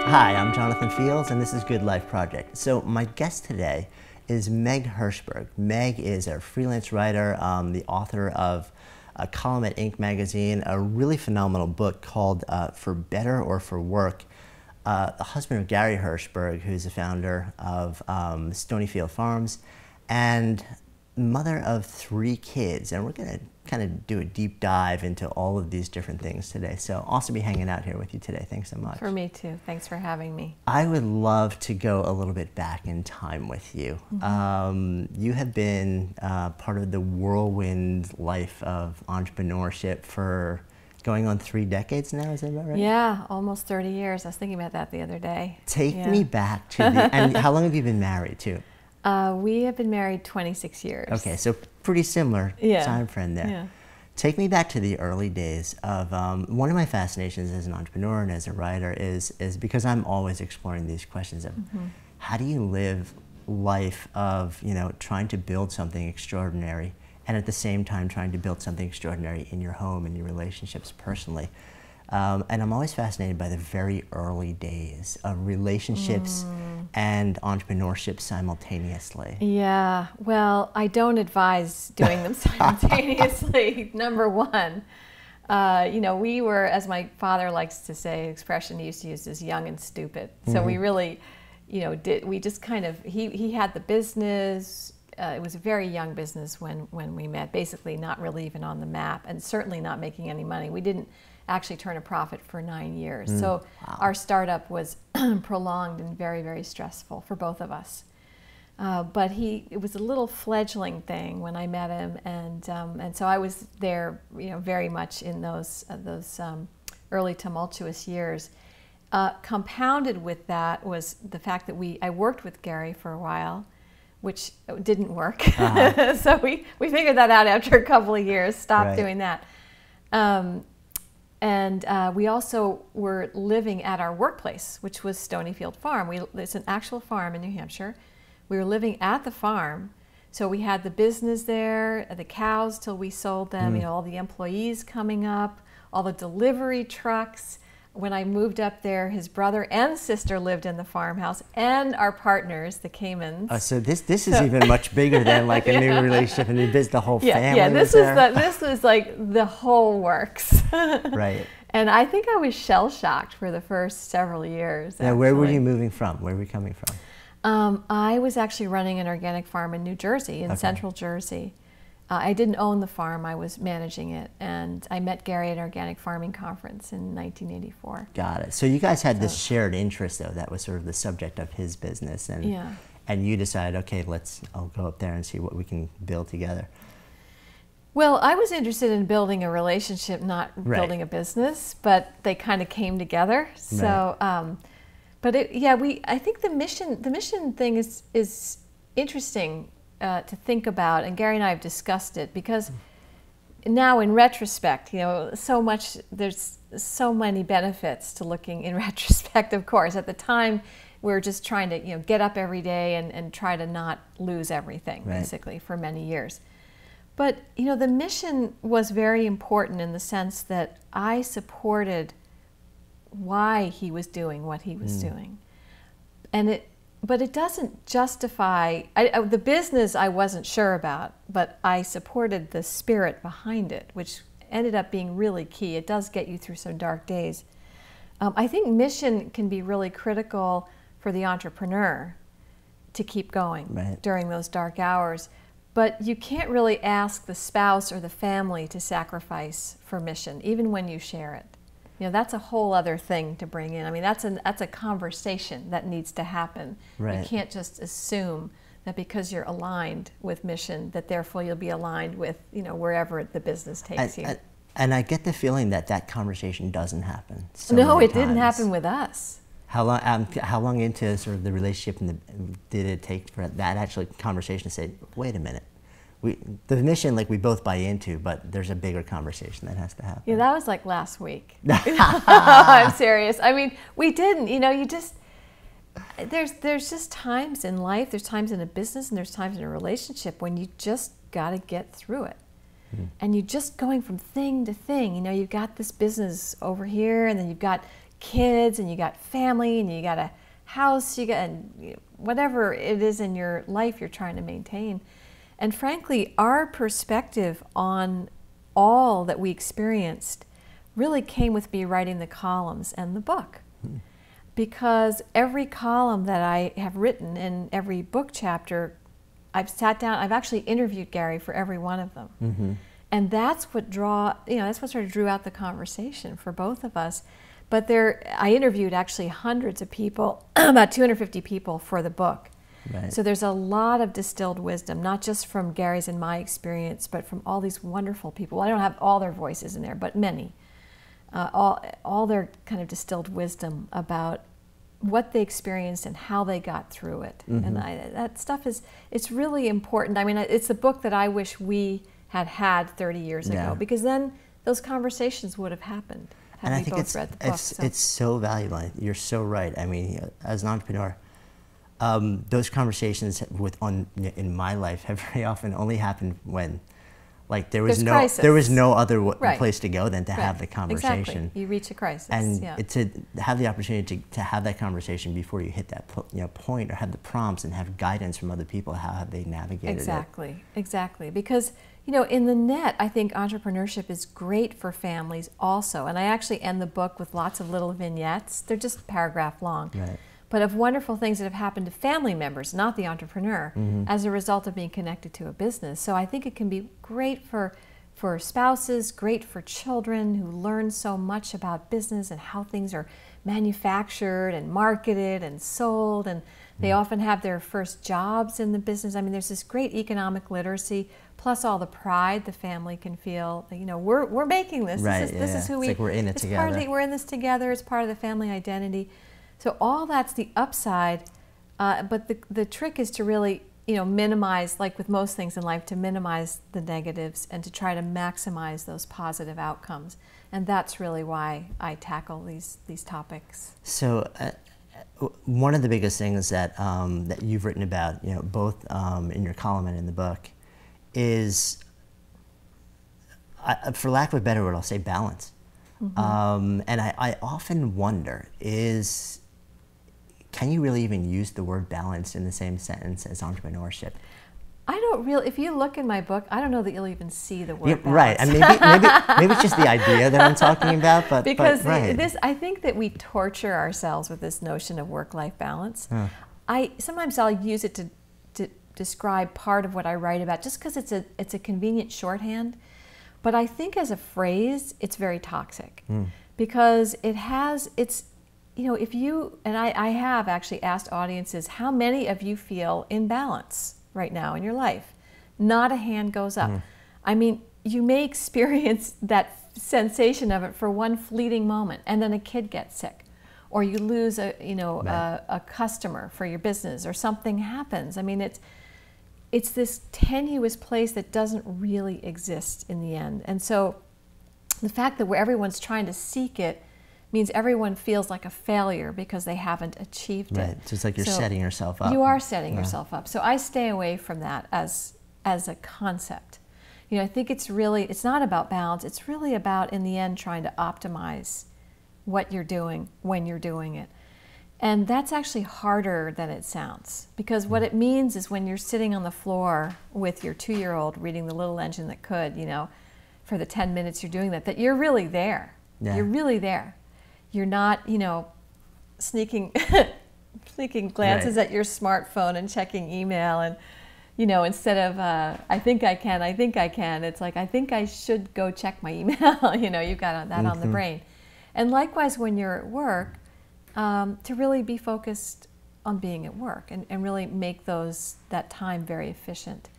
Hi, I'm Jonathan Fields, and this is Good Life Project. So my guest today is Meg Hirshberg. Meg is a freelance writer, the author of a column at Inc. magazine, a really phenomenal book called For Better or For Work. The husband of Gary Hirshberg, who's the founder of Stonyfield Farms, and mother of 3 kids. And we're going to kind of do a deep dive into all of these different things today. So I'll also be hanging out here with you today. Thanks so much. For me too. Thanks for having me. I would love to go a little bit back in time with you. You have been part of the whirlwind life of entrepreneurship for going on 3 decades now, is that right? Yeah, almost 30 years. I was thinking about that the other day. Take me back to the, and how long have you been married too? We have been married 26 years. Okay, so pretty similar time frame there. Yeah. Take me back to the early days of, one of my fascinations as an entrepreneur and as a writer is because I'm always exploring these questions of how do you live life of, trying to build something extraordinary and at the same time trying to build something extraordinary in your home and your relationships personally. And I'm always fascinated by the very early days of relationships and entrepreneurship simultaneously. Yeah, well, I don't advise doing them simultaneously, number one. We were, as my father likes to say, an expression he used to use is young and stupid. So we really, we just kind of, he had the business. It was a very young business when we met, basically not really even on the map and certainly not making any money. We didn't actually turn a profit for 9 years. So our startup was prolonged and very, very stressful for both of us. But it was a little fledgling thing when I met him, and so I was there, very much in those early tumultuous years. Compounded with that was the fact that I worked with Gary for a while, which didn't work. So we figured that out after a couple of years, stopped doing that. And we also were living at our workplace, which was Stonyfield Farm. It's an actual farm in New Hampshire. We were living at the farm, so we had the business there, the cows till we sold them, all the employees coming up, all the delivery trucks. When I moved up there, his brother and sister lived in the farmhouse, and our partners, the Caymans. So this is even much bigger than like a new relationship, a new business, the whole family. Yeah, this was like the whole works. Right. And I think I was shell-shocked for the first several years. Now, where were you moving from? Where were you coming from? I was actually running an organic farm in New Jersey, in central Jersey. I didn't own the farm, I was managing it, and I met Gary at an organic farming conference in 1984. Got it. So you guys had this shared interest, though, that was sort of the subject of his business, and you decided, okay, I'll go up there and see what we can build together. Well, I was interested in building a relationship, not building a business, but they kind of came together. So, I think the mission thing is interesting to think about, and Gary and I have discussed it, because now in retrospect, there's so many benefits to looking in retrospect, of course. At the time, we were just trying to get up every day and try to not lose everything, basically, for many years. But the mission was very important in the sense that I supported why he was doing what he was doing, but it doesn't justify, the business I wasn't sure about, but I supported the spirit behind it, which ended up being really key. It does get you through some dark days. I think mission can be really critical for the entrepreneur to keep going during those dark hours, but you can't really ask the spouse or the family to sacrifice for mission, even when you share it. That's a whole other thing to bring in. I mean, that's a conversation that needs to happen. You can't just assume that because you're aligned with mission, that therefore you'll be aligned with, wherever the business takes you. And I get the feeling that conversation doesn't happen. No, it didn't happen with us. How long into sort of the relationship did it take for that actual conversation to say, wait a minute, the mission, like, we both buy into, but there's a bigger conversation that has to happen. Yeah, that was like last week. I'm serious. I mean, we didn't. There's just times in life, there's times in a business, and there's times in a relationship when you just got to get through it. And you're just going from thing to thing. You've got this business over here, and then you've got kids and you got family and you got a house, you got and whatever it is in your life you're trying to maintain. And frankly, our perspective on all that we experienced really came with me writing the columns and the book. Because every column that I have written in every book chapter, I've sat down, I've actually interviewed Gary for every one of them. And that's what that's what sort of drew out the conversation for both of us. But I interviewed actually hundreds of people, about 250 people for the book. Right. So there's a lot of distilled wisdom, not just from Gary's and my experience, but from all these wonderful people. Well, I don't have all their voices in there, but many. All their kind of distilled wisdom about what they experienced and how they got through it. And that stuff it's really important. I mean, it's the book that I wish we had 30 years ago, because then those conversations would have happened had we both read the book. It's so valuable. You're so right. I mean, as an entrepreneur, those conversations in my life have very often only happened when, like, there was no other place to go than to have the conversation. Exactly. You reach a crisis. And to have the opportunity to have that conversation before you hit that point, or have the prompts and have guidance from other people, how have they navigated it. Exactly. Because, in the net, I think entrepreneurship is great for families also. And I actually end the book with lots of little vignettes. They're just paragraph long. Right. But of wonderful things that have happened to family members, not the entrepreneur, as a result of being connected to a business. So I think it can be great for spouses, great for children who learn so much about business and how things are manufactured and marketed and sold, and they often have their first jobs in the business. I mean, there's this great economic literacy, plus all the pride the family can feel. We're making this. Right, this is who it's like we're in it together. We're in this together. It's part of the family identity. So all that's the upside, but the trick is to really, minimize, like with most things in life, to minimize the negatives and to try to maximize those positive outcomes. And that's really why I tackle these topics. So one of the biggest things that that you've written about, both in your column and in the book, is, for lack of a better word, I'll say balance. And I often wonder, can you really even use the word balance in the same sentence as entrepreneurship? I don't really. If you look in my book, I don't know that you'll even see the word balance. Right, and maybe it's just the idea that I'm talking about. But I think that we torture ourselves with this notion of work-life balance. Sometimes I'll use it to describe part of what I write about, just because it's a convenient shorthand. But I think as a phrase, it's very toxic, because if you, and I have actually asked audiences, how many of you feel in balance right now in your life? Not a hand goes up. I mean, you may experience that sensation of it for one fleeting moment, and then a kid gets sick, or you lose a customer for your business, or something happens. I mean, it's this tenuous place that doesn't really exist in the end. And so the fact that everyone's trying to seek it means everyone feels like a failure because they haven't achieved it. Right, so it's like you're setting yourself up. You are setting yourself up. So I stay away from that as a concept. I think it's not about balance. It's really about, in the end, trying to optimize what you're doing when you're doing it. And that's actually harder than it sounds, because what it means is when you're sitting on the floor with your 2-year-old reading The Little Engine That Could, for the 10 minutes you're doing that you're really there. Yeah. You're really there. You're not, sneaking glances at your smartphone and checking email, and, instead of, I think I can, it's like, I think I should go check my email. You've got that on the brain. And likewise, when you're at work, to really be focused on being at work and really make that time very efficient.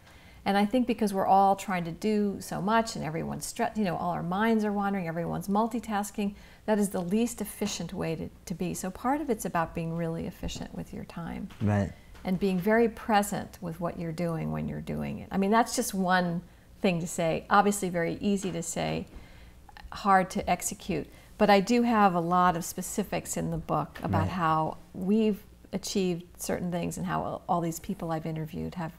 And I think because we're all trying to do so much and everyone's stressed, all our minds are wandering, everyone's multitasking, that is the least efficient way to be. So part of it's about being really efficient with your time. Right. And being very present with what you're doing when you're doing it. I mean, that's just one thing to say. Obviously very easy to say, hard to execute. But I do have a lot of specifics in the book about how we've achieved certain things and how all these people I've interviewed have.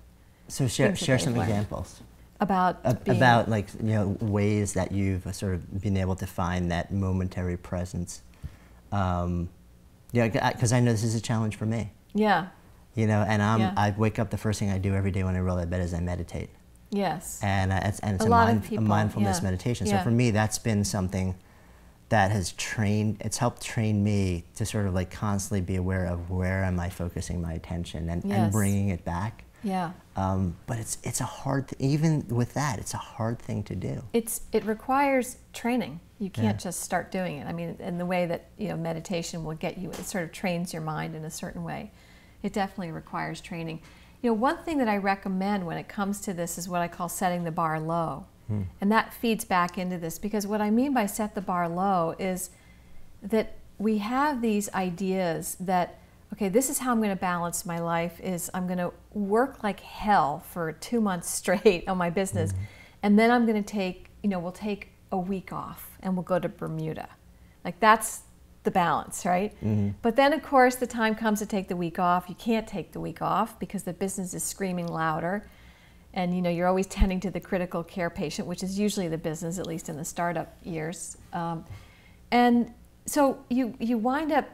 So share some examples about ways that you've sort of been able to find that momentary presence Yeah, because I know this is a challenge for me. Yeah. You know, and I wake up, the first thing I do every day when I roll out of bed is I meditate. Yes. And it's a mindfulness meditation. So for me, that's been something that has it's helped train me to sort of like constantly be aware of where am I focusing my attention and bringing it back. Yeah. But it's a hard, even with that, it's a hard thing to do. It requires training. You can't just start doing it. I mean, in the way that, you know, meditation will get you, it sort of trains your mind in a certain way. It definitely requires training. You know, one thing that I recommend when it comes to this is what I call setting the bar low. And that feeds back into this, because what I mean by set the bar low is that we have these ideas that, okay, this is how I'm going to balance my life, is I'm going to work like hell for 2 months straight on my business, and then I'm going to take, you know, we'll take a week off and we'll go to Bermuda. Like, that's the balance, right? But then, of course, the time comes to take the week off. You can't take the week off because the business is screaming louder. And, you know, you're always tending to the critical care patient, which is usually the business, at least in the startup years. And so you wind up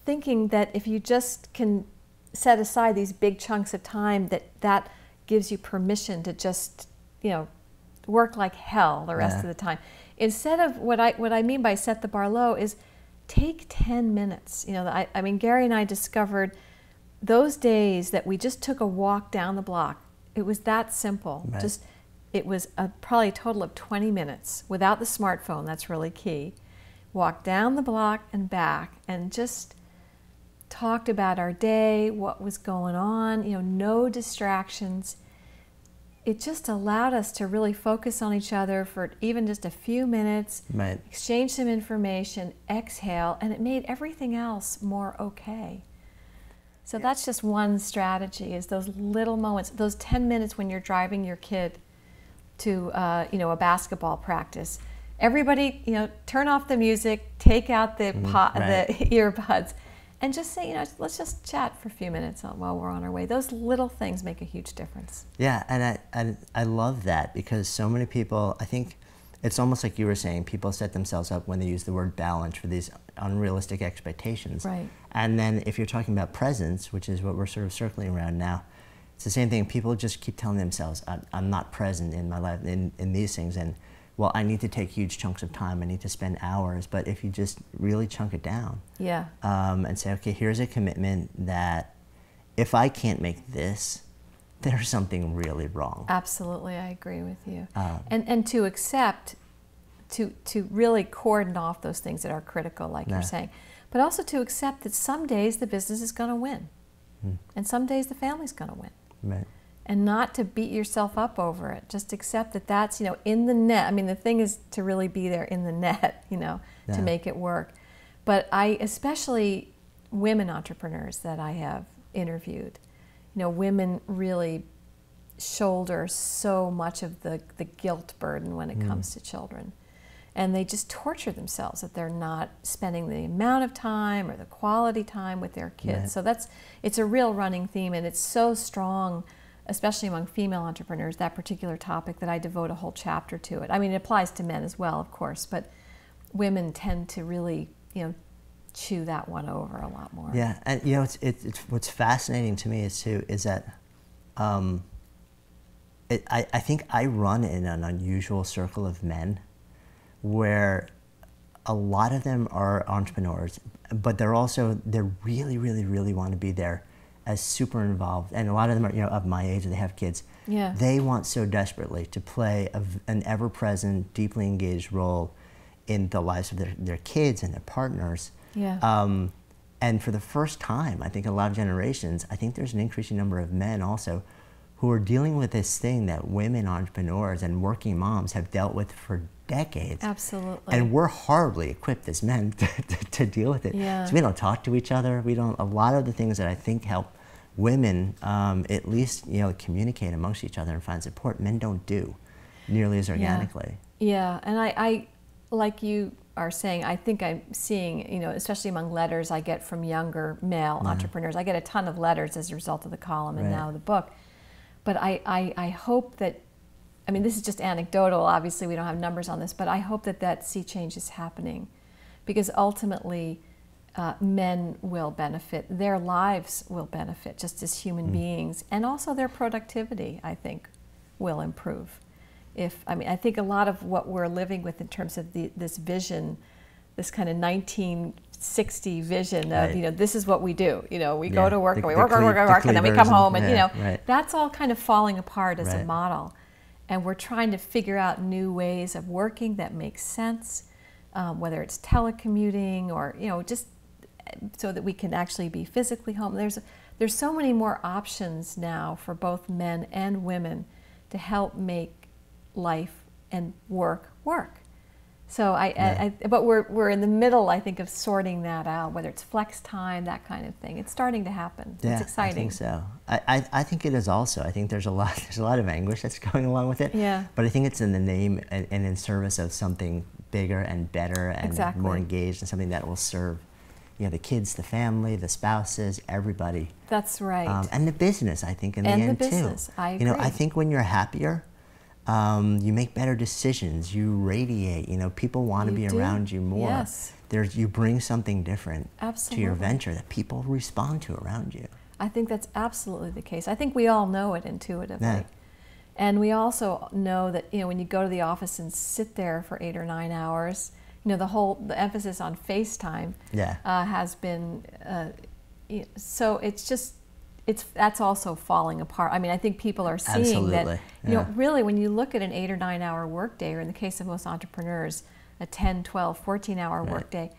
thinking that if you just can set aside these big chunks of time, that gives you permission to just, you know, work like hell the rest of the time. Instead of what I mean by set the bar low is take 10 minutes. You know, I mean, Gary and I discovered those days that we just took a walk down the block. It was that simple. Right. It was probably a total of 20 minutes without the smartphone. That's really key. Walked down the block and back and just talked about our day, what was going on, you know, no distractions. It just allowed us to really focus on each other for even just a few minutes, exchange some information, exhale, and it made everything else more okay. So that's just one strategy, is those little moments, those 10 minutes when you're driving your kid to you know, a basketball practice. Everybody, you know, turn off the music, take out the earbuds, and just say, you know, let's just chat for a few minutes while we're on our way. Those little things make a huge difference. Yeah, and I love that, because so many people, I think it's almost like you were saying, people set themselves up when they use the word balance for these unrealistic expectations. Right. And then if you're talking about presence, which is what we're sort of circling around now, it's the same thing. People just keep telling themselves, I'm not present in my life in these things, and well, I need to take huge chunks of time, I need to spend hours. But if you just really chunk it down, and say, okay, here's a commitment that if I can't make this, there's something really wrong. Absolutely, I agree with you. And to accept, to really cordon off those things that are critical, like you're saying, but also to accept that some days the business is going to win, and some days the family's going to win. Right. And not to beat yourself up over it. Just accept that that's, you know, in the net. I mean, the thing is to really be there in the net, you know, to make it work. But especially women entrepreneurs that I have interviewed, you know, women really shoulder so much of the guilt burden when it comes to children. And they just torture themselves that they're not spending the amount of time or the quality time with their kids. So it's a real running theme, and it's so strong, especially among female entrepreneurs, that particular topic, that I devote a whole chapter to it. I mean, it applies to men as well, of course, but women tend to really, you know, chew that one over a lot more. Yeah, and you know, it's what's fascinating to me is that I think I run in an unusual circle of men where a lot of them are entrepreneurs, but they're really, really, really want to be there as super involved, and a lot of them are, you know, of my age, they have kids. Yeah. They want so desperately to play an ever-present, deeply engaged role in the lives of their kids and their partners. Yeah. And for the first time, I think a lot of generations, I think there's an increasing number of men also who are dealing with this thing that women entrepreneurs and working moms have dealt with for decades. Absolutely. And we're horribly equipped as men to deal with it. Yeah. So we don't talk to each other. We don't. A lot of the things that I think help women at least, you know, communicate amongst each other and find support, men don't do nearly as organically. Yeah, and I like you are saying, I think I'm seeing, you know, especially among letters I get from younger male entrepreneurs. I get a ton of letters as a result of the column and now the book. But I hope that, I mean, this is just anecdotal, obviously we don't have numbers on this, but I hope that sea change is happening because ultimately men will benefit, their lives will benefit just as human beings, and also their productivity, I think, will improve. I think a lot of what we're living with in terms of this vision, this kind of 1960 vision of, this is what we do. We go to work and we work, and then we come home, and that's all kind of falling apart as a model. And we're trying to figure out new ways of working that make sense, whether it's telecommuting or, just so that we can actually be physically home. There's so many more options now for both men and women to help make life and work. So but we're in the middle, I think, of sorting that out, whether it's flex time, that kind of thing. It's starting to happen. Yeah, it's exciting. I think so. I think it is also. I think there's a lot of anguish that's going along with it. Yeah. But I think it's in the name and in service of something bigger and better and more engaged, and something that will serve the kids, the family, the spouses, everybody. That's right. And the business, I think, in the end too. I agree. I think when you're happier, you make better decisions. You radiate. People want to be around you more. Yes. You bring something different Absolutely. to your venture that people respond to around you. I think that's absolutely the case. I think we all know it intuitively. Yeah. And we also know that when you go to the office and sit there for 8 or 9 hours, the emphasis on FaceTime has been so that's also falling apart. I think people are seeing that really when you look at an 8 or 9 hour workday, or in the case of most entrepreneurs, a 10, 12, 14-hour workday,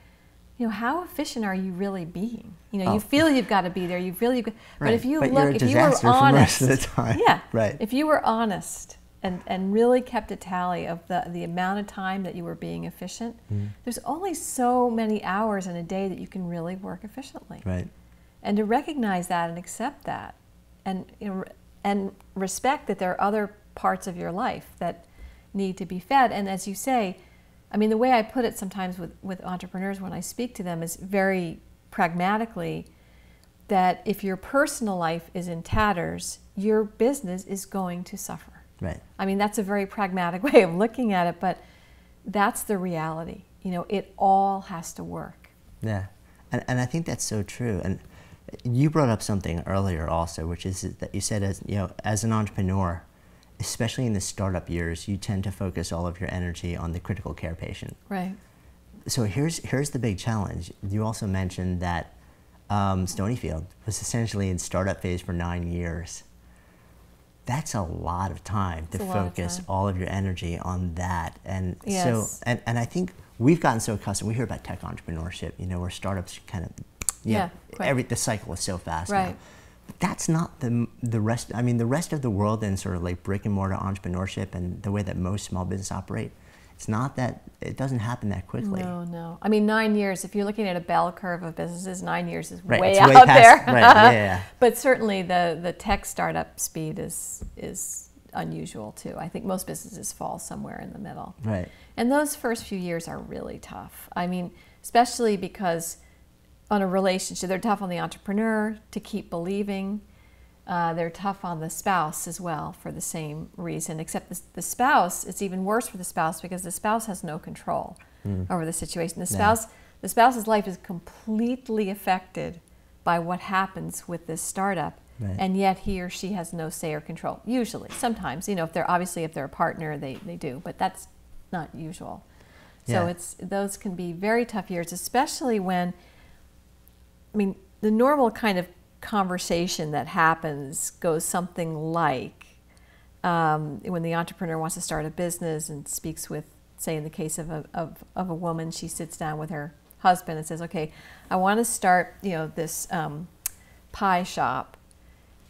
how efficient are you really being? You feel you've got to be there. You feel but if you look, if you were honest, for most of the time. Right. If you were honest and really kept a tally of the amount of time that you were being efficient, there's only so many hours in a day that you can really work efficiently. Right. And to recognize that and accept that, and respect that there are other parts of your life that need to be fed. And as you say, the way I put it sometimes with entrepreneurs when I speak to them is very pragmatically that if your personal life is in tatters, your business is going to suffer. Right. That's a very pragmatic way of looking at it, but that's the reality. It all has to work. Yeah, and I think that's so true. And you brought up something earlier also, which is that you said as an entrepreneur, especially in the startup years, you tend to focus all of your energy on the critical care patient. Right. So here's the big challenge. You also mentioned that Stonyfield was essentially in startup phase for 9 years. That's a lot of time to focus all of your energy on that. And yes. so and I think we've gotten so accustomed. We hear about tech entrepreneurship, where startups kind of the cycle is so fast now. But that's not the rest. The rest of the world in sort of like brick and mortar entrepreneurship and the way that most small business operate, it's not that, it doesn't happen that quickly. No. 9 years, if you're looking at a bell curve of businesses, 9 years is right, way out there. Right, yeah. But certainly the tech startup speed is unusual too. I think most businesses fall somewhere in the middle. Right. And those first few years are really tough. Especially because on a relationship, they're tough on the entrepreneur to keep believing. They're tough on the spouse as well for the same reason, except the spouse, it's even worse for the spouse because the spouse has no control over the situation. The spouse's life is completely affected by what happens with this startup, and yet he or she has no say or control. Usually, sometimes, if they're a partner, they do, but that's not usual. So those can be very tough years, especially when, the normal kind of conversation that happens goes something like when the entrepreneur wants to start a business and speaks with, say in the case of a woman, she sits down with her husband and says, okay, I want to start this pie shop,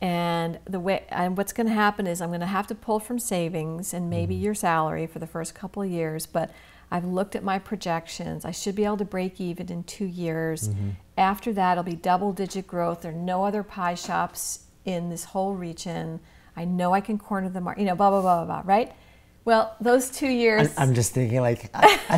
and what's going to happen is I'm going to have to pull from savings and maybe your salary for the first couple of years, but I've looked at my projections. I should be able to break even in 2 years. After that, it'll be double-digit growth. There are no other pie shops in this whole region. I know I can corner the market, blah, blah, blah, blah, right? Well, those 2 years... I'm just thinking, I've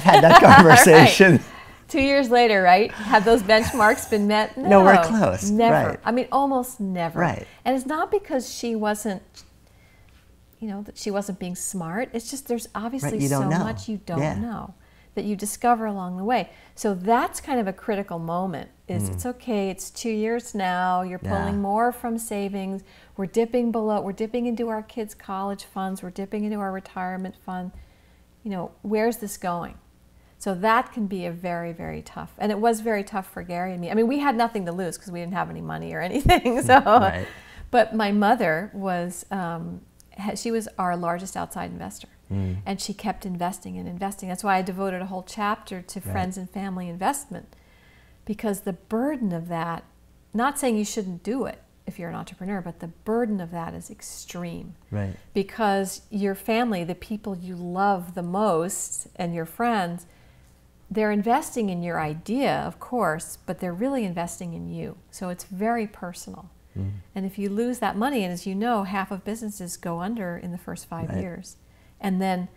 had that conversation. Right. 2 years later, right? Have those benchmarks been met? No, we're close. Never. Right. Almost never. Right. And it's not because she wasn't... that she wasn't being smart. It's just there's obviously so much you don't know. that you discover along the way. So that's kind of a critical moment, is it's okay, it's 2 years now, you're pulling more from savings, we're dipping into our kids' college funds, we're dipping into our retirement fund. You know, where's this going? So that can be a very, very tough, and it was very tough for Gary and me. I mean, we had nothing to lose because we didn't have any money or anything. So, right. But my mother was, she was our largest outside investor, and she kept investing and investing. That's why I devoted a whole chapter to friends and family investment, because the burden of that, not saying you shouldn't do it if you're an entrepreneur, but the burden of that is extreme. Right. Because your family, the people you love the most, and your friends, they're investing in your idea, of course, but they're really investing in you. So it's very personal. And if you lose that money, and as you know, half of businesses go under in the first 5 years, and then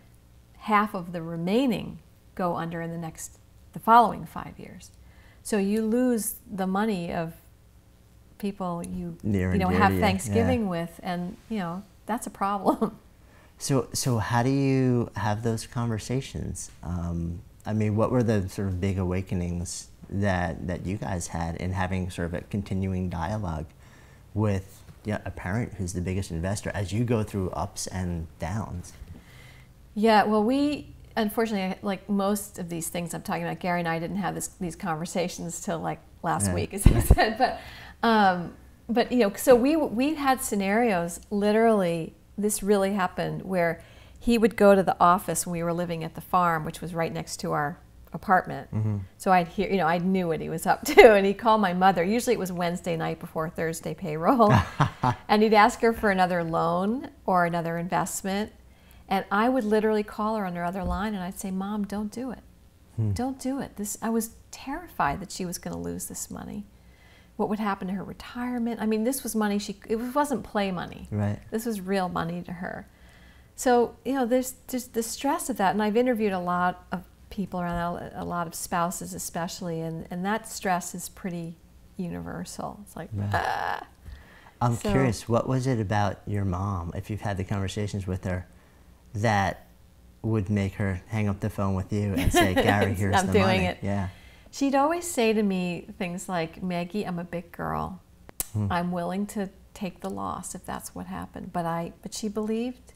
half of the remaining go under in the following 5 years. So you lose the money of people you have Thanksgiving with, and that's a problem. So how do you have those conversations? I mean, what were the sort of big awakenings that you guys had in having sort of a continuing dialogue with a parent who's the biggest investor as you go through ups and downs? Yeah, well, we, unfortunately, like most of these things I'm talking about, Gary and I didn't have these conversations till like last week, as I said. But so we had scenarios, literally, this really happened, where he would go to the office when we were living at the farm, which was right next to our apartment. So I'd hear, I knew what he was up to, and he'd call my mother. Usually it was Wednesday night before Thursday payroll, and he'd ask her for another loan or another investment, and I would literally call her on her other line, and I'd say, "Mom, don't do it. Don't do it." I was terrified that she was going to lose this money. What would happen to her retirement? I mean, this was money it wasn't play money. Right. This was real money to her. So, there's just the stress of that, and I've interviewed a lot of people around that, a lot of spouses especially, and that stress is pretty universal. It's like, I'm curious, what was it about your mom, if you've had the conversations with her, that would make her hang up the phone with you and say, "Gary, here's the money"? I'm doing it. Yeah. She'd always say to me things like, "Maggie, I'm a big girl. I'm willing to take the loss if that's what happened." But she believed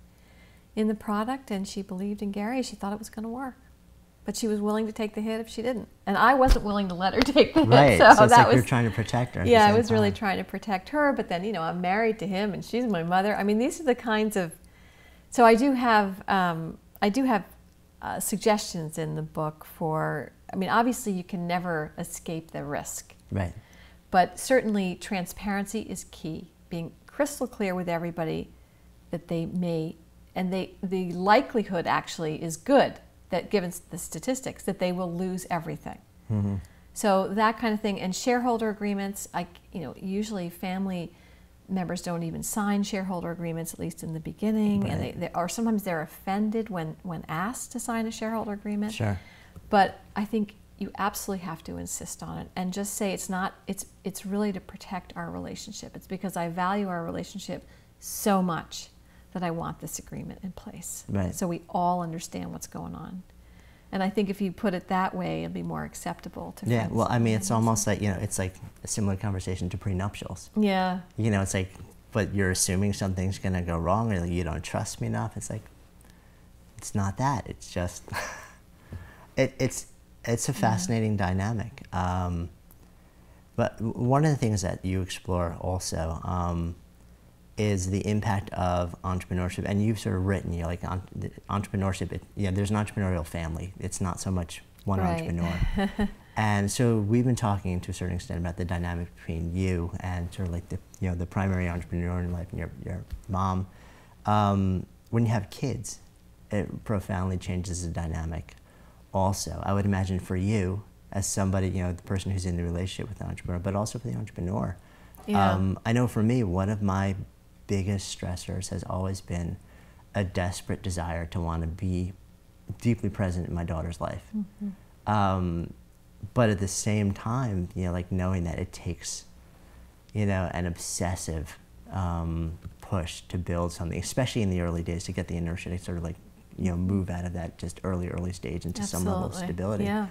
in the product, and she believed in Gary. She thought it was going to work, but she was willing to take the hit if she didn't, and I wasn't willing to let her take the hit. Right. So it's like you're trying to protect her. Yeah, I was really trying to protect her, but then I'm married to him, and she's my mother. I mean, these are the kinds of. So I do have suggestions in the book for. I mean, obviously you can never escape the risk. Right. But certainly transparency is key. Being crystal clear with everybody that they may. And the likelihood actually is good, that given the statistics, that they will lose everything. So that kind of thing, and shareholder agreements. Usually family members don't even sign shareholder agreements, at least in the beginning, and or sometimes they're offended when asked to sign a shareholder agreement. Sure. But I think you absolutely have to insist on it, and just say it's really to protect our relationship. It's because I value our relationship so much that I want this agreement in place. Right. So we all understand what's going on. And I think if you put it that way, it'll be more acceptable to friends. Yeah, well, I mean, it's almost like, it's like a similar conversation to prenuptials. Yeah. It's like, but you're assuming something's going to go wrong, or you don't trust me enough. It's like, it's not that. It's just, it's a fascinating dynamic. But one of the things that you explore also, is the impact of entrepreneurship, and you've sort of written, like entrepreneurship. There's an entrepreneurial family. It's not so much one entrepreneur. And so we've been talking to a certain extent about the dynamic between you and sort of like the primary entrepreneur in life, and your mom. When you have kids, it profoundly changes the dynamic. Also, I would imagine for you, as somebody, the person who's in the relationship with the entrepreneur, but also for the entrepreneur. Yeah. I know for me, one of my biggest stressors has always been a desperate desire to want to be deeply present in my daughter's life. But at the same time, like knowing that it takes, an obsessive push to build something, especially in the early days, to get the inertia to sort of like move out of that just early stage into some level of stability. Yeah.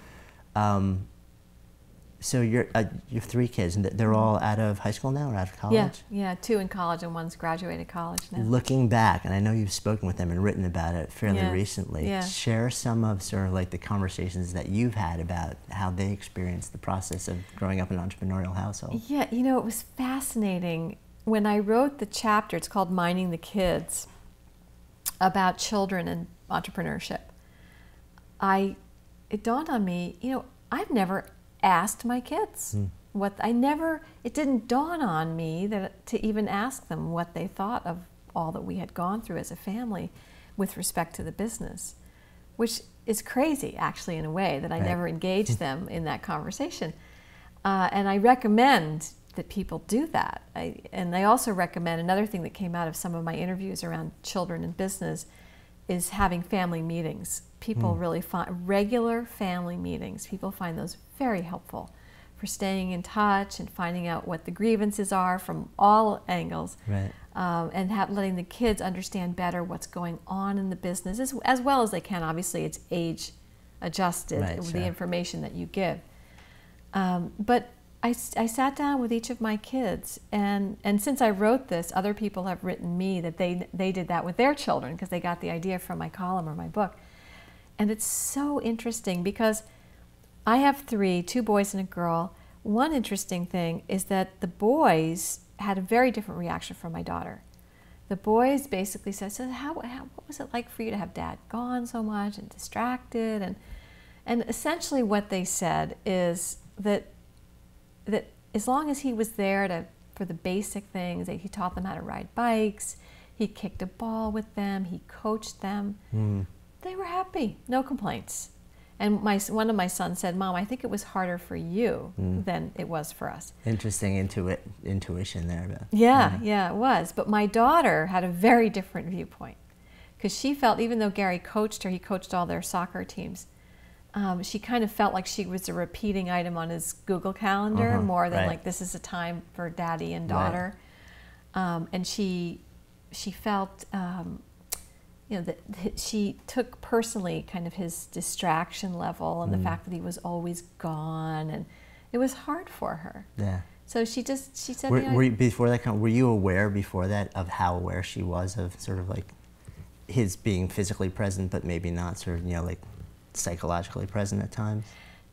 So you have 3 kids, and they're all out of high school now or out of college? Yeah, 2 in college and 1's graduated college now. Looking back, and I know you've spoken with them and written about it fairly recently, Yeah. share some of sort of like the conversations that you've had about how they experienced the process of growing up in an entrepreneurial household. Yeah, it was fascinating. When I wrote the chapter, it's called Minding the Kids, about children and entrepreneurship, it dawned on me, I've never asked my kids it didn't dawn on me to even ask them what they thought of all that we had gone through as a family with respect to the business, which is crazy actually in a way that I never engaged them in that conversation. And I recommend that people do that. And I also recommend another thing that came out of some of my interviews around children and business is having family meetings. People really find regular family meetings. People find those very helpful for staying in touch and finding out what the grievances are from all angles, and letting the kids understand better what's going on in the business as well as they can. Obviously, it's age adjusted, the information that you give. But I sat down with each of my kids, and since I wrote this, other people have written me that they did that with their children because they got the idea from my column or my book. And it's so interesting because I have 3, 2 boys and a girl. One interesting thing is that the boys had a very different reaction from my daughter. The boys basically said, so what was it like for you to have Dad gone so much and distracted? And essentially what they said is that as long as he was there for the basic things, he taught them how to ride bikes, he kicked a ball with them, he coached them, they were happy, no complaints. And one of my sons said, Mom, I think it was harder for you than it was for us. Interesting intuition there. But, yeah, it was. But my daughter had a very different viewpoint because she felt, even though Gary coached her, he coached all their soccer teams, she kind of felt like she was a repeating item on his Google Calendar more than like this is a time for daddy and daughter. And she felt that she took personally kind of his distraction level and the fact that he was always gone, and it was hard for her. Yeah. So she said, before that, were you aware before that of how aware she was of sort of like his being physically present, but maybe not sort of like psychologically present at times?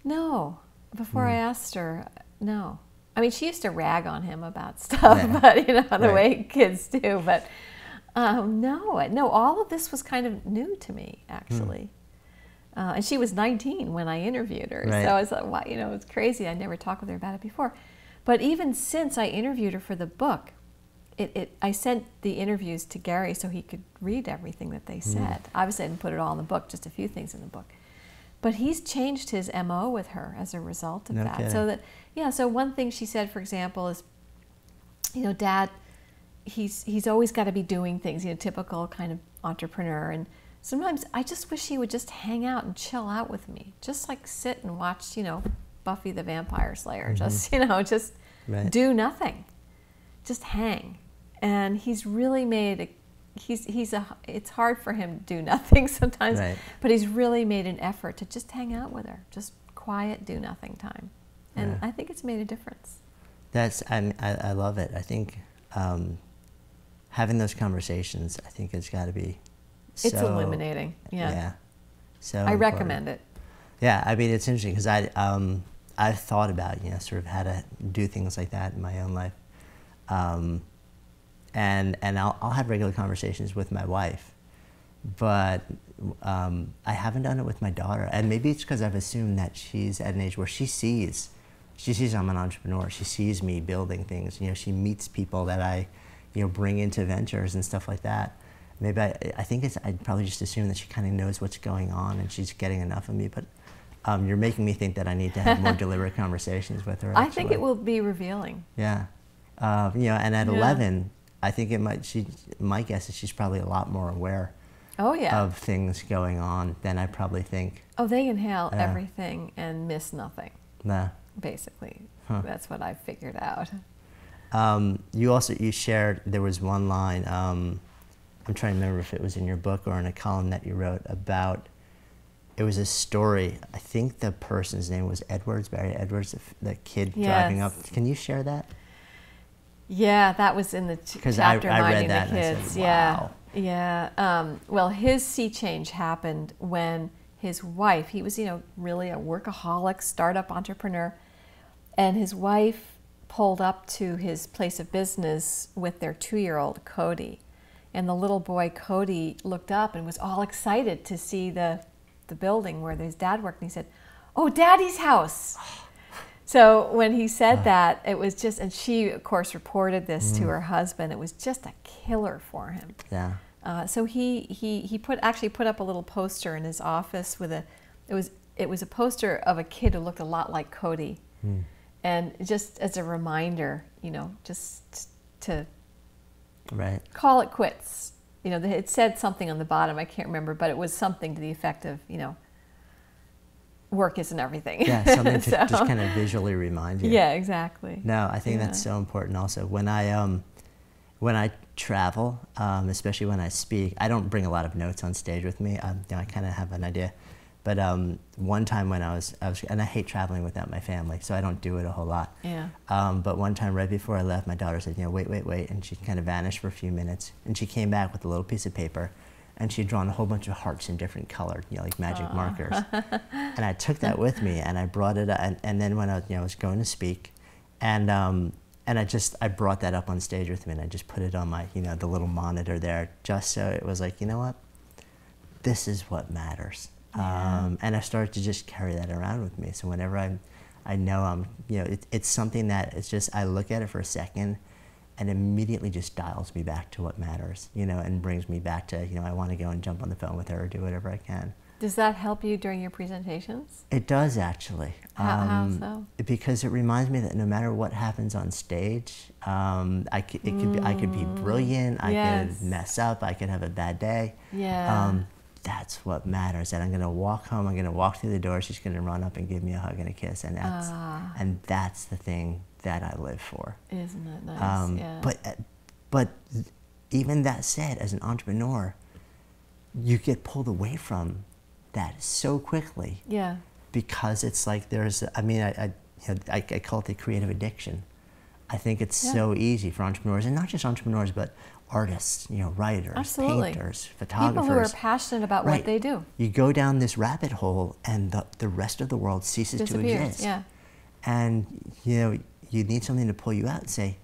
No. Before I asked her, no. I mean, she used to rag on him about stuff, but the way kids do. But no, all of this was kind of new to me, actually. And she was 19 when I interviewed her, so I was like, wow, it's crazy. I never talked with her about it before. But even since I interviewed her for the book, I sent the interviews to Gary so he could read everything that they said. Obviously, I didn't put it all in the book, just a few things in the book. But he's changed his MO with her as a result of that. Kidding. So one thing she said, for example, is, Dad, he's always got to be doing things, typical kind of entrepreneur. And sometimes I just wish he would just hang out and chill out with me, just like sit and watch, Buffy the Vampire Slayer, just do nothing, just hang. And he's really made it's hard for him to do nothing sometimes, but he's really made an effort to just hang out with her, just quiet, do nothing time. And I think it's made a difference. I love it. I think having those conversations, I think it's got to be it's illuminating. Yeah. So I recommend it. Yeah, I mean, it's interesting because I've thought about, sort of how to do things like that in my own life. And I'll have regular conversations with my wife, but I haven't done it with my daughter. And maybe it's because I've assumed that she's at an age where she sees I'm an entrepreneur. She sees me building things. She meets people that I, bring into ventures and stuff like that. Maybe I think I'd probably just assume that she kind of knows what's going on and she's getting enough of me. But you're making me think that I need to have more deliberate conversations with her. I think it will be revealing. Yeah, and at 11. I think my guess is she's probably a lot more aware of things going on than I probably think. Oh, they inhale everything and miss nothing. Nah. Basically, that's what I figured out. You shared, there was one line, I'm trying to remember if it was in your book or in a column that you wrote about, it was a story, I think the person's name was Edwards, Barry Edwards, the kid driving up. Can you share that? Yeah, that was in the chapter I Minding read that the Kids. And I said, wow. Yeah. Well, his sea change happened when his wife, he was, really a workaholic, startup entrepreneur, and his wife pulled up to his place of business with their 2-year-old, Cody. And the little boy, Cody, looked up and was all excited to see the building where his dad worked. And he said, "Oh, Daddy's house." So when he said that, it was just, and she, of course, reported this to her husband. It was just a killer for him. Yeah. So he actually put up a little poster in his office with it was a poster of a kid who looked a lot like Cody. And just as a reminder, just to call it quits. It said something on the bottom, I can't remember, but it was something to the effect of, work isn't everything. Yeah, something to just kind of visually remind you. Yeah, exactly. No, I think that's so important also. When I travel, especially when I speak, I don't bring a lot of notes on stage with me. I kind of have an idea. But one time when I was, and I hate traveling without my family, so I don't do it a whole lot. Yeah. But one time right before I left, my daughter said, wait, and she kind of vanished for a few minutes, and she came back with a little piece of paper, and she'd drawn a whole bunch of hearts in different colored, like magic markers. And I took that with me, and I brought it, and then when I was going to speak, and I brought that up on stage with me, and I just put it on my, the little monitor there, just so it was like, you know what, this is what matters. Yeah. And I started to just carry that around with me. So whenever I know I'm, it's something that it's just, I look at it for a second and immediately just dials me back to what matters, and brings me back to, I want to go and jump on the phone with her or do whatever I can. Does that help you during your presentations? It does, actually. How so? Because it reminds me that no matter what happens on stage, I could be brilliant, I could mess up, I could have a bad day. Yeah. That's what matters. That I'm going to walk home, I'm going to walk through the door, she's going to run up and give me a hug and a kiss, and that's the thing that I live for. Isn't it nice? Yeah. But even that said, as an entrepreneur, you get pulled away from that so quickly. Yeah. Because it's like I call it the creative addiction. I think it's so easy for entrepreneurs, and not just entrepreneurs, but artists, writers, painters, photographers. People who are passionate about what they do. You go down this rabbit hole, and the rest of the world ceases to exist. Yeah. And you need something to pull you out and say,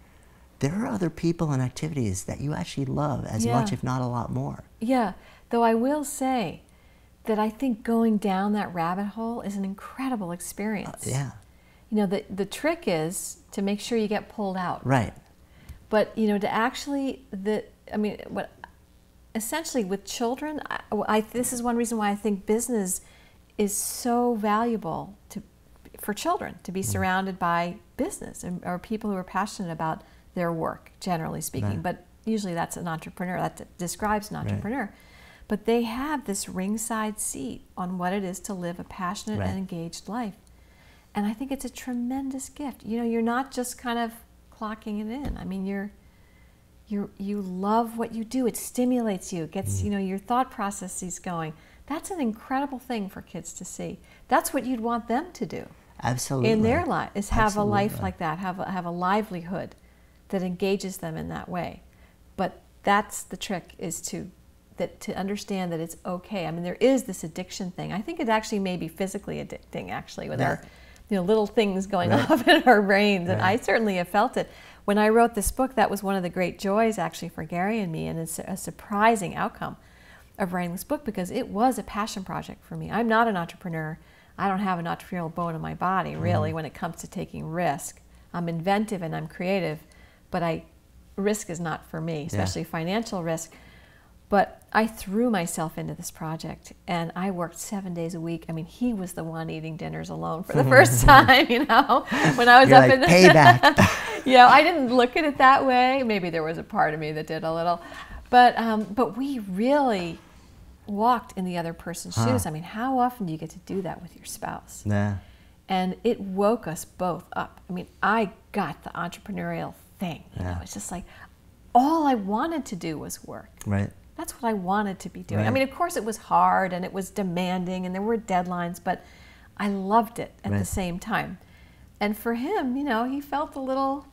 there are other people and activities that you actually love as much, if not a lot more. Yeah. Though I will say that I think going down that rabbit hole is an incredible experience. Yeah. The trick is to make sure you get pulled out. Right. But, to actually, essentially with children, this is one reason why I think business is so valuable for children, to be surrounded by business or people who are passionate about their work, generally speaking. Right. But usually that's an entrepreneur, that describes an entrepreneur. Right. But they have this ringside seat on what it is to live a passionate and engaged life. And I think it's a tremendous gift. You're not just kind of clocking it in. I mean, you love what you do. It stimulates you. It gets your thought processes going. That's an incredible thing for kids to see. That's what you'd want them to do. Absolutely. In their life, is have a life like that. Have a livelihood that engages them in that way. But that's the trick, is to understand that it's okay. I mean, there is this addiction thing. I think it actually may be physically addicting, actually, with our little things going off in our brains. And I certainly have felt it. When I wrote this book, that was one of the great joys, actually, for Gary and me, and it's a surprising outcome of writing this book, because it was a passion project for me. I'm not an entrepreneur. I don't have an entrepreneurial bone in my body, really, when it comes to taking risk. I'm inventive and I'm creative, but risk is not for me, especially financial risk. But I threw myself into this project, and I worked 7 days a week. I mean, he was the one eating dinners alone for the first time, when I was up in the payback. I didn't look at it that way. Maybe there was a part of me that did a little, but we really walked in the other person's shoes. I mean, how often do you get to do that with your spouse? Yeah. And it woke us both up. I mean, I got the entrepreneurial thing. It's just like all I wanted to do was work. Right. that's what I wanted to be doing. Right. I mean, of course it was hard and it was demanding and there were deadlines, but I loved it at Right. the same time. And for him, you know, he felt a little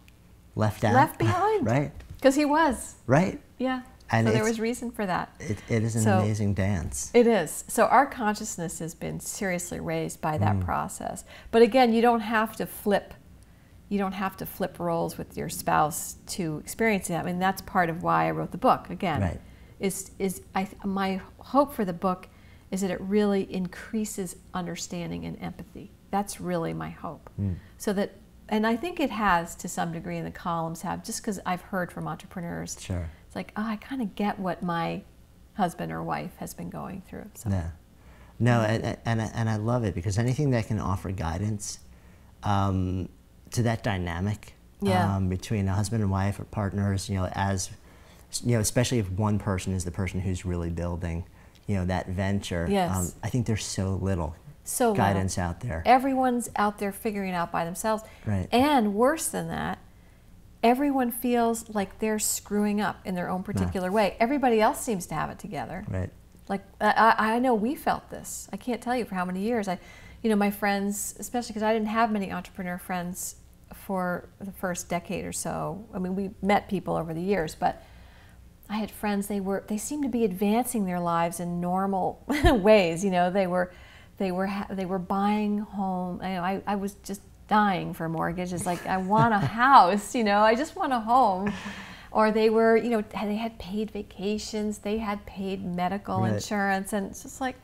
left out. left behind. Right. Because he was. Right. Yeah. And so there was reason for that. It is an amazing dance. It is. So our consciousness has been seriously raised by that process. But again, you don't have to flip roles with your spouse to experience that. I mean, that's part of why I wrote the book. Again, Right. My hope for the book is that it really increases understanding and empathy. That's really my hope. So that, and I think it has to some degree, and the columns have, just because I've heard from entrepreneurs. Sure. It's like, oh, I kind of get what my husband or wife has been going through. So. Yeah. No, and I love it, because anything that can offer guidance to that dynamic between a husband and wife or partners, you know, as you know, especially if one person is the person who's really building, you know, that venture. Yes. I think there's so little So guidance out there. Everyone's out there figuring it out by themselves. Right. And worse than that, everyone feels like they're screwing up in their own particular way. Everybody else seems to have it together. Right. Like, I know we felt this. I can't tell you for how many years. You know, my friends, especially because I didn't have many entrepreneur friends for the first decade or so. I mean, we met people over the years, but I had friends, they seemed to be advancing their lives in normal ways. You know, they were buying home. You know, I was just dying for a mortgage. It's like, I want a house, you know, I just want a home. Or they were, you know, they had paid vacations, they had paid medical insurance, and it's just like,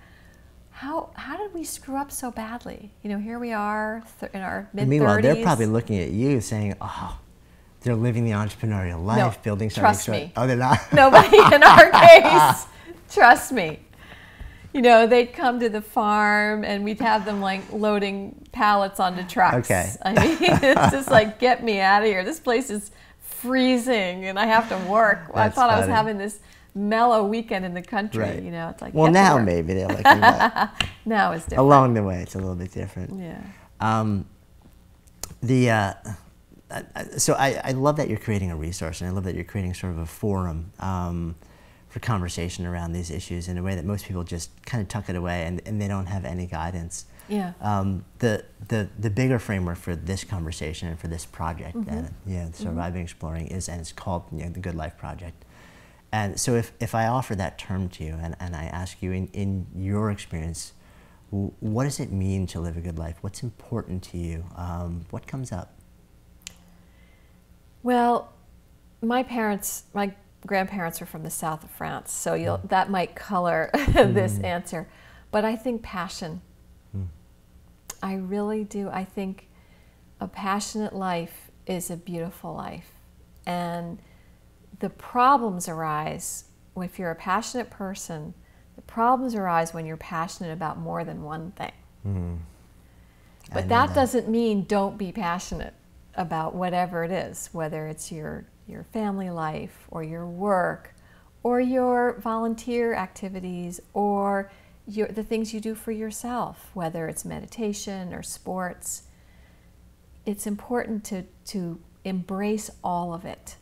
how did we screw up so badly? You know, here we are in our mid-30s. Meanwhile, they're probably looking at you saying, oh, they're living the entrepreneurial life, building something. Trust me. Oh, they're not? Nobody in our case. Trust me. You know, they'd come to the farm and we'd have them like loading pallets onto trucks. Okay. I mean, it's just like, get me out of here. This place is freezing and I have to work. I thought I was having this mellow weekend in the country. Right. You know, it's like, well, now maybe they're looking back. Now it's different. Along the way, it's a little bit different. Yeah. So I love that you're creating a resource, and I love that you're creating sort of a forum for conversation around these issues in a way that most people just kind of tuck it away and they don't have any guidance. Yeah. The bigger framework for this conversation and for this project that Surviving Exploring is, and it's called the Good Life Project. And so if I offer that term to you and I ask you in your experience, what does it mean to live a good life? What's important to you? What comes up? Well, my grandparents are from the south of France, so that might color this answer. But I think passion. I really do. I think a passionate life is a beautiful life. And the problems arise, if you're a passionate person, the problems arise when you're passionate about more than one thing. But that doesn't mean don't be passionate about whatever it is, whether it's your family life or your work or your volunteer activities or the things you do for yourself, whether it's meditation or sports. It's important to embrace all of it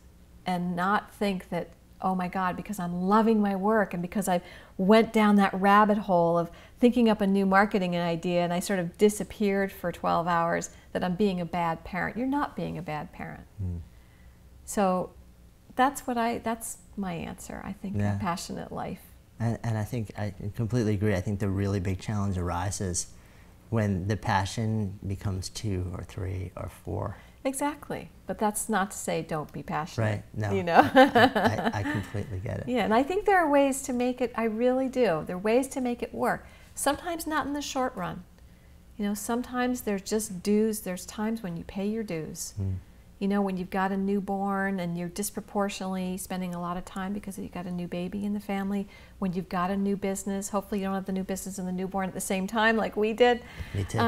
and not think that, oh my God, because I'm loving my work and because I went down that rabbit hole of thinking up a new marketing idea and I sort of disappeared for 12 hours, that I'm being a bad parent. You're not being a bad parent. So that's my answer. I think a passionate life. And I think I completely agree. I think the really big challenge arises when the passion becomes 2 or 3 or 4. Exactly. But that's not to say don't be passionate. Right. No. You know? I completely get it. Yeah, and I think there are ways to make it, I really do. There are ways to make it work. Sometimes not in the short run. You know, sometimes there's just dues. There's times when you pay your dues. You know, when you've got a newborn and you're disproportionately spending a lot of time because you've got a new baby in the family. When you've got a new business, hopefully you don't have the new business and the newborn at the same time like we did. Me too.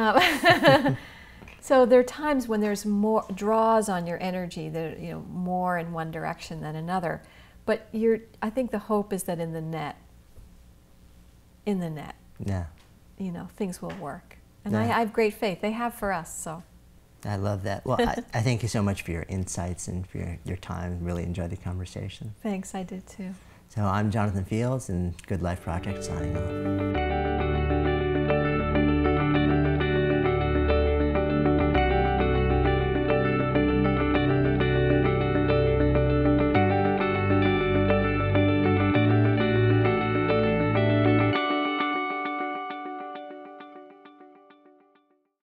So there are times when there's more draws on your energy, that more in one direction than another. But I think the hope is that in the net, things will work. And I have great faith. They have for us, so. I love that. Well, I thank you so much for your insights and for your time. Really enjoyed the conversation. Thanks, I did too. So I'm Jonathan Fields and Good Life Project signing off.